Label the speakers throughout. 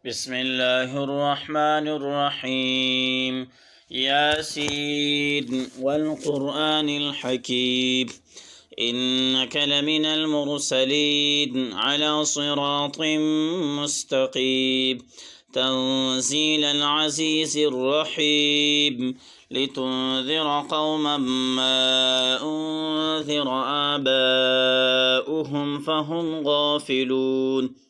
Speaker 1: بسم الله الرحمن الرحيم. ياسين والقرآن الحكيم إنك لمن المرسلين على صراط مستقيم تنزيل العزيز الرحيم لتنذر قوما ما أنذر آباؤهم فهم غافلون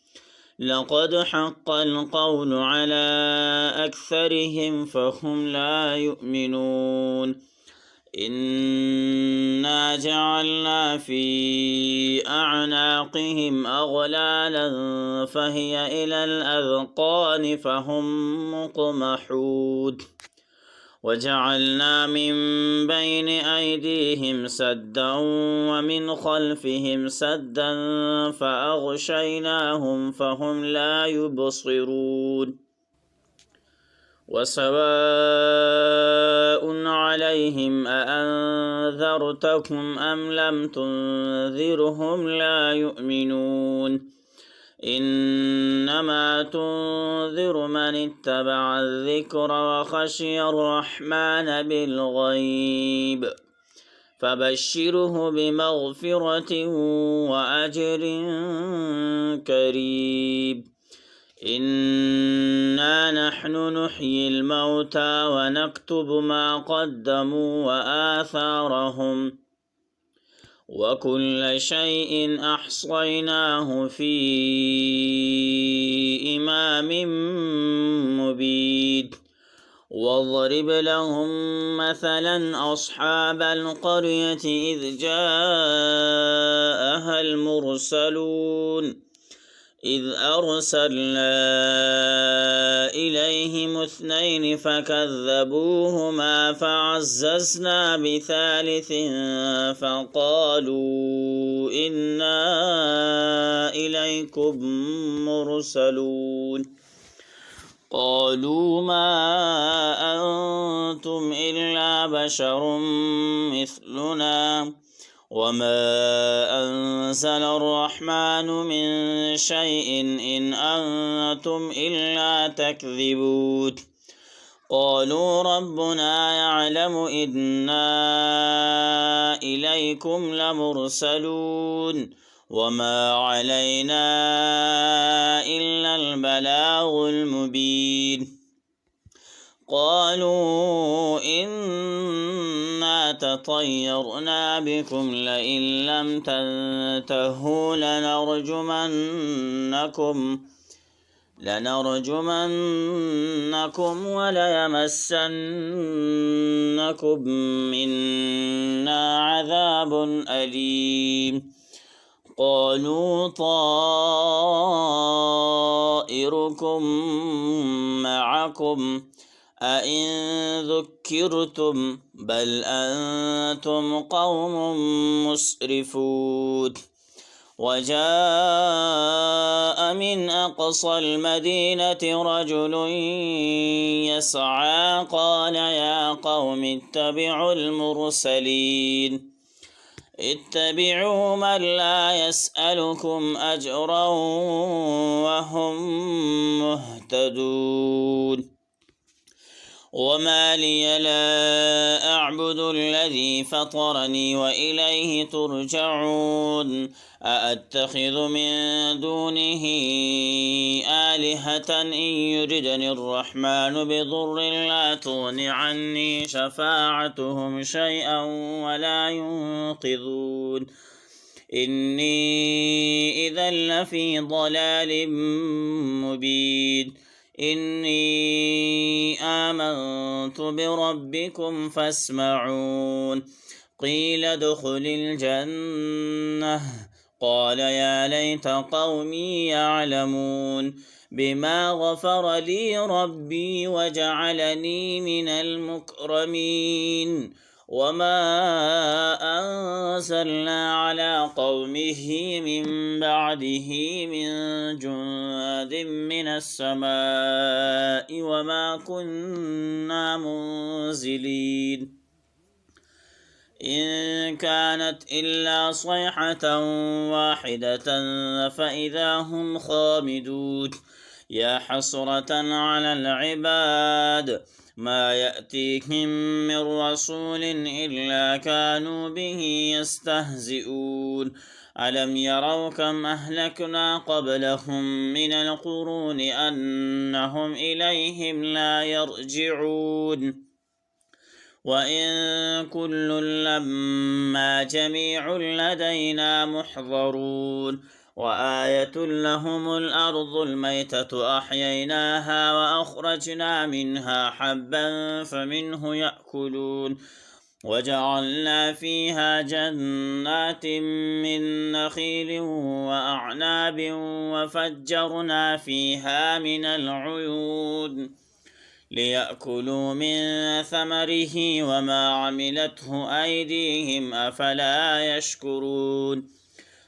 Speaker 1: لقد حق القول على أكثرهم فهم لا يؤمنون إنا جعلنا في أعناقهم أغلالا فهي إلى الأذقان فهم مقمحون وجعلنا من بين أيديهم سدا ومن خلفهم سدا فأغشيناهم فهم لا يبصرون وسواء عليهم أأنذرتهم أم لم تنذرهم لا يؤمنون إنما تنذر من اتبع الذكر وخشي الرحمن بالغيب فبشره بمغفرة وأجر كريم إنا نحن نحيي الموتى ونكتب ما قدموا وآثارهم وكل شيء أحصيناه في إمام مبين واضرب لهم مثلا أصحاب القرية إذ جاءها المرسلون إذ أرسلنا إليهم اثنين فكذبوهما فعززنا بثالث فقالوا إنا إليكم مرسلون قالوا ما أنتم إلا بشر مثلنا وما أنزل الرحمن من شيء إن أنتم إلا تكذبون قالوا ربنا يعلم إنا إليكم لمرسلون وما علينا إلا البلاغ المبين قالوا إنا تطيرنا بكم لئن لم تنتهوا لنرجمنكم وليمسنكم منا عذاب أليم قالوا طائركم معكم أئن ذكرتم بل أنتم قوم مسرفون وجاء من أقصى المدينة رجل يسعى قال يا قوم اتبعوا المرسلين اتبعوا من لا يسألكم أجرا وهم مهتدون وما لي لا أعبد الذي فطرني وإليه ترجعون أأتخذ من دونه آلهة إن يردني الرحمن بضر لا تغن عني شفاعتهم شيئا ولا ينقذون إني إذا لفي ضلال مبين إني آمنت بربكم فاسمعون قيل ادخل الجنة قال يا ليت قومي يعلمون بما غفر لي ربي وجعلني من المكرمين وما أنزلنا على قومه من بعده من جند من السماء وما كنا منزلين إن كانت إلا صيحة واحدة فإذا هم خامدون يا حسرة على العباد ما يأتيهم من رسول إلا كانوا به يستهزئون ألم يروا كم أهلكنا قبلهم من القرون أنهم إليهم لا يرجعون وإن كل لما جميع لدينا محضرون وآية لهم الأرض الميتة أحييناها وأخرجنا منها حبا فمنه يأكلون وجعلنا فيها جنات من نخيل وأعناب وفجرنا فيها من العيون ليأكلوا من ثمره وما عملته أيديهم أفلا يشكرون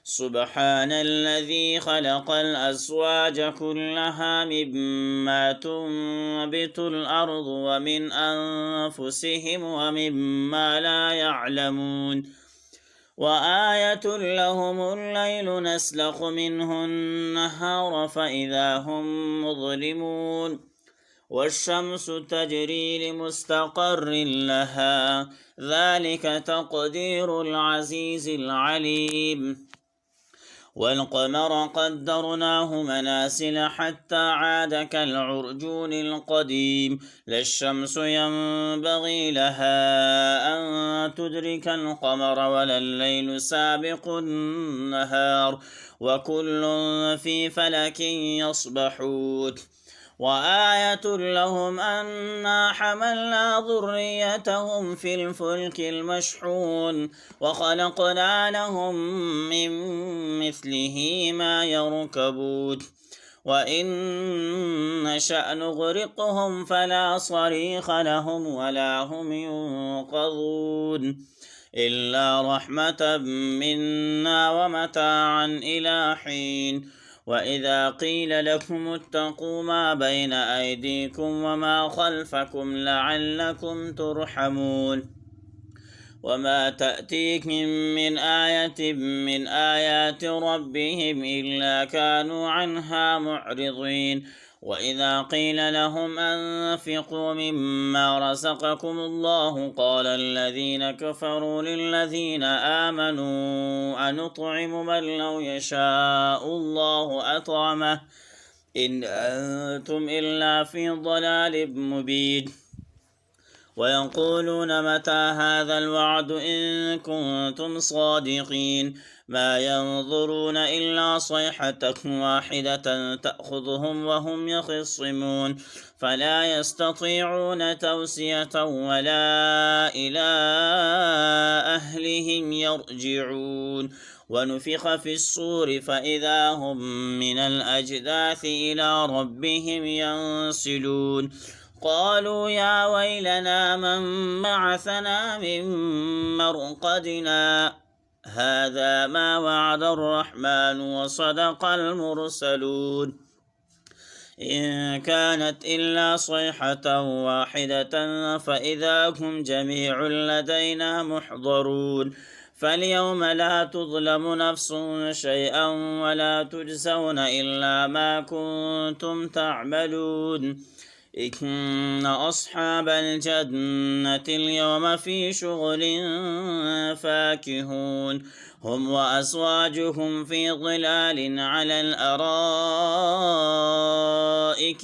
Speaker 1: سبحان الذي خلق الأزواج كلها مما تنبت الأرض ومن أنفسهم ومما لا يعلمون وآية لهم الليل نسلخ منه النهار فإذا هم مظلمون والشمس تجري لمستقر لها ذلك تقدير العزيز العليم والقمر قدرناه منازل حتى عاد كالعرجون القديم لا الشمس ينبغي لها أن تدرك القمر ولا الليل سابق النهار وكل في فلك يسبحون وآية لهم أنا حملنا ذريتهم في الفلك المشحون وخلقنا لهم من مثله ما يركبون وإن نشأ نغرقهم فلا صريخ لهم ولا هم ينقذون إلا رحمة منا ومتاعا إلى حين وإذا قيل لكم اتقوا ما بين أيديكم وما خلفكم لعلكم ترحمون وما تأتيكم من آية من آيات ربهم إلا كانوا عنها معرضين وإذا قيل لهم أنفقوا مما رزقكم الله قال الذين كفروا للذين آمنوا أنطعم من لو يشاء الله أطعمه إن أنتم إلا في ضلال مبين ويقولون متى هذا الوعد إن كنتم صادقين ما ينظرون إلا صيحة واحدة تأخذهم وهم يخصمون فلا يستطيعون توسية ولا إلى أهلهم يرجعون ونفخ في الصور فإذا هم من الأجداث إلى ربهم ينسلون قالوا يا ويلنا من بعثنا من مرقدنا هذا ما وعد الرحمن وصدق المرسلون إن كانت إلا صيحة واحدة فإذا هم جميع لدينا محضرون فاليوم لا تظلم نفس شيئا ولا تجزون إلا ما كنتم تعملون إن أصحاب الجنة اليوم في شغل فاكهون هم وأزواجهم في ظلال على الأرائك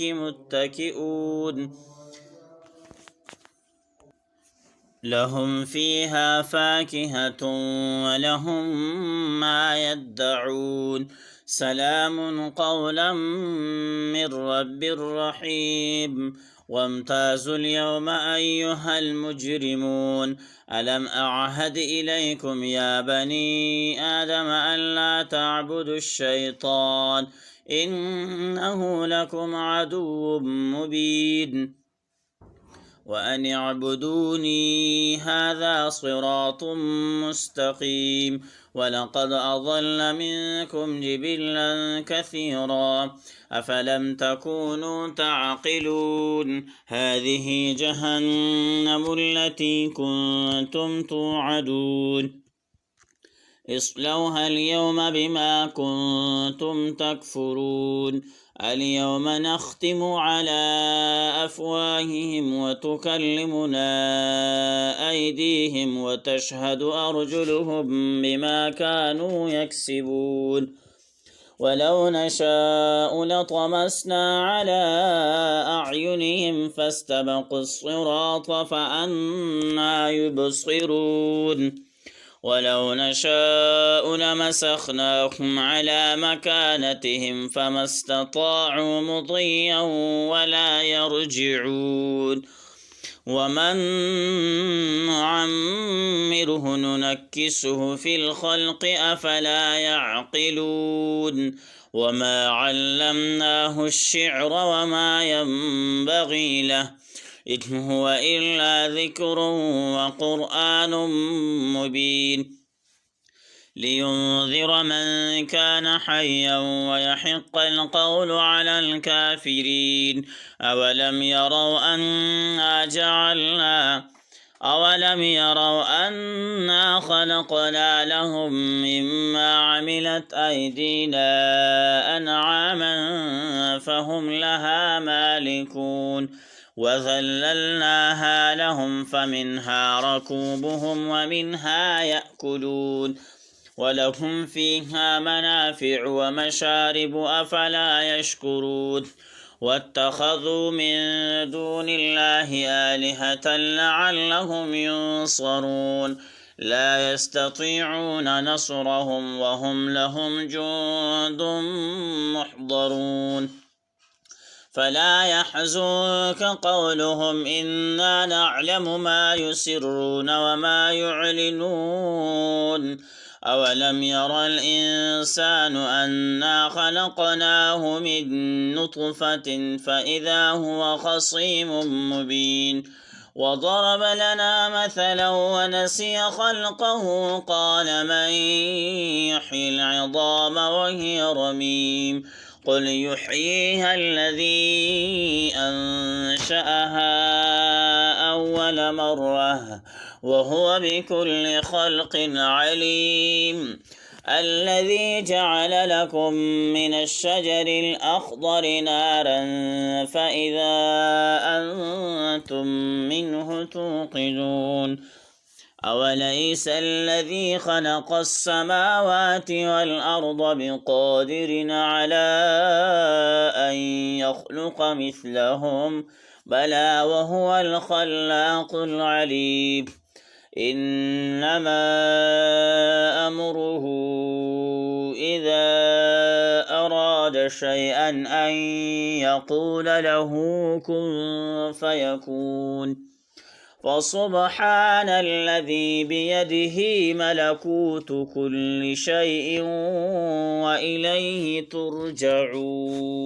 Speaker 1: متكئون لهم فيها فاكهة ولهم ما يدعون سلام قولا من رب رحيم وامتازوا اليوم أيها المجرمون ألم أعهد إليكم يا بني آدم ألا تعبدوا الشيطان إنه لكم عدو مبين وأن اعبدوني هذا صراط مستقيم ولقد أضل منكم جبلا كثيرا أفلم تكونوا تعقلون هذه جهنم التي كنتم توعدون اصلوها اليوم بما كنتم تكفرون اليوم نختم على أفواههم وتكلمنا أيديهم وتشهد أرجلهم بما كانوا يكسبون ولو نشاء لطمسنا على أعينهم فاستبقوا الصراط فأنى يبصرون ولو نشاء لمسخناهم على مكانتهم فما استطاعوا مضيا ولا يرجعون ومن نعمره ننكسه في الخلق أفلا يعقلون وما علمناه الشعر وما ينبغي له إن هو إلا ذكر وقرآن مبين لينذر من كان حيا ويحق القول على الكافرين أولم يروا أنا خلقنا لهم مما عملت أيدينا أنعاما فهم لها مالكون وذللناها لهم فمنها ركوبهم ومنها يأكلون ولهم فيها منافع ومشارب أفلا يشكرون واتخذوا من دون الله آلهة لعلهم ينصرون لا يستطيعون نصرهم وهم لهم جند محضرون فلا يحزنك قولهم إنا نعلم ما يسرون وما يعلنون أولم ير الإنسان أنا خلقناه من نطفة فإذا هو خصيم مبين وضرب لنا مثلا ونسي خلقه قال من يحيي العظام وهي رميم قل يحييها الذي أنشأها أول مرة وهو بكل خلق عليم الذي جعل لكم من الشجر الأخضر نارا فإذا أنتم منه توقدون أوليس الذي خلق السماوات والأرض بقادر على أن يخلق مثلهم بلى وهو الخلاق العليم إنما أمره إذا أراد شيئا أن يقول له كن فيكون فسبحان الذي بيده ملكوت كل شيء وإليه ترجعون